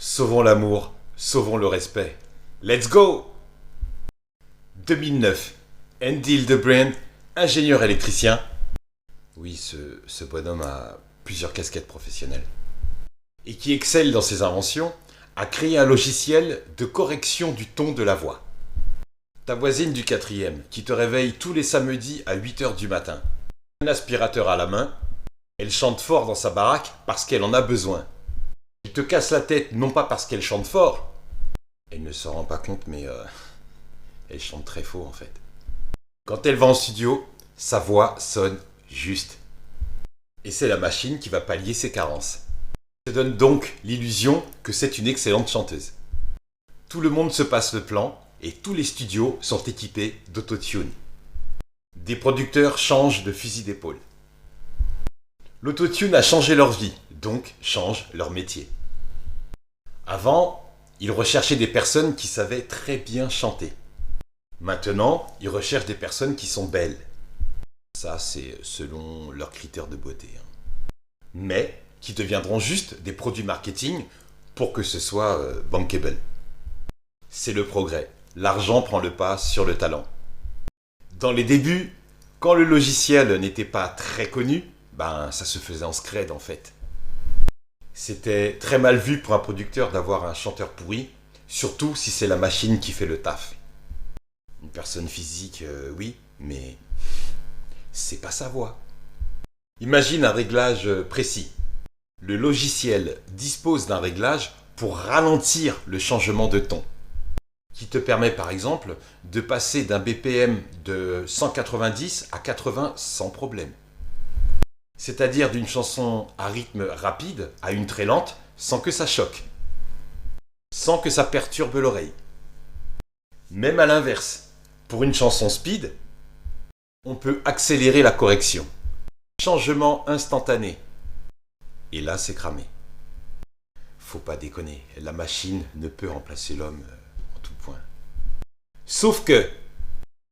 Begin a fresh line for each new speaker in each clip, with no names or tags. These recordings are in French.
Sauvons l'amour, sauvons le respect. Let's go! 2009. Andy Hildebrand, ingénieur électricien. Oui, ce bonhomme a plusieurs casquettes professionnelles. Et qui excelle dans ses inventions, a créé un logiciel de correction du ton de la voix. Ta voisine du 4e, qui te réveille tous les samedis à 8h du matin. Un aspirateur à la main, elle chante fort dans sa baraque parce qu'elle en a besoin. Elle te casse la tête non pas parce qu'elle chante fort, elle ne s'en rend pas compte mais elle chante très faux en fait. Quand elle va en studio, sa voix sonne juste. Et c'est la machine qui va pallier ses carences. Ça te donne donc l'illusion que c'est une excellente chanteuse. Tout le monde se passe le plan et tous les studios sont équipés d'autotune. Des producteurs changent de fusil d'épaule. L'autotune a changé leur vie, donc change leur métier. Avant, ils recherchaient des personnes qui savaient très bien chanter. Maintenant, ils recherchent des personnes qui sont belles. Ça, c'est selon leurs critères de beauté. Mais qui deviendront juste des produits marketing pour que ce soit bankable. C'est le progrès. L'argent prend le pas sur le talent. Dans les débuts, quand le logiciel n'était pas très connu, ça se faisait en scred en fait. C'était très mal vu pour un producteur d'avoir un chanteur pourri, surtout si c'est la machine qui fait le taf. Une personne physique, oui, mais c'est pas sa voix. Imagine un réglage précis. Le logiciel dispose d'un réglage pour ralentir le changement de ton, qui te permet par exemple de passer d'un BPM de 190 à 80 sans problème. C'est-à-dire d'une chanson à rythme rapide à une très lente sans que ça choque, sans que ça perturbe l'oreille. Même à l'inverse, pour une chanson speed, on peut accélérer la correction. Changement instantané. Et là, c'est cramé. Faut pas déconner, la machine ne peut remplacer l'homme en tout point. Sauf que,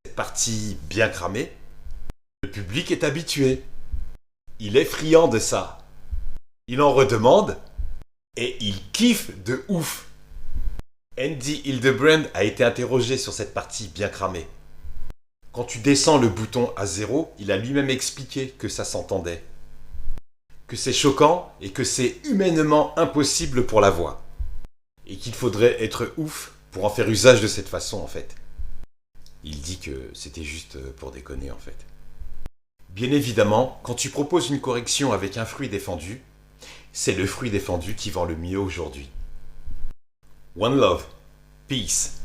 cette partie bien cramée, le public est habitué. Il est friand de ça. Il en redemande et il kiffe de ouf. Andy Hildebrand a été interrogé sur cette partie bien cramée. Quand tu descends le bouton à 0, il a lui-même expliqué que ça s'entendait. Que c'est choquant et que c'est humainement impossible pour la voix. Et qu'il faudrait être ouf pour en faire usage de cette façon en fait. Il dit que c'était juste pour déconner en fait. Bien évidemment, quand tu proposes une correction avec un fruit défendu, c'est le fruit défendu qui vend le mieux aujourd'hui. One love. Peace.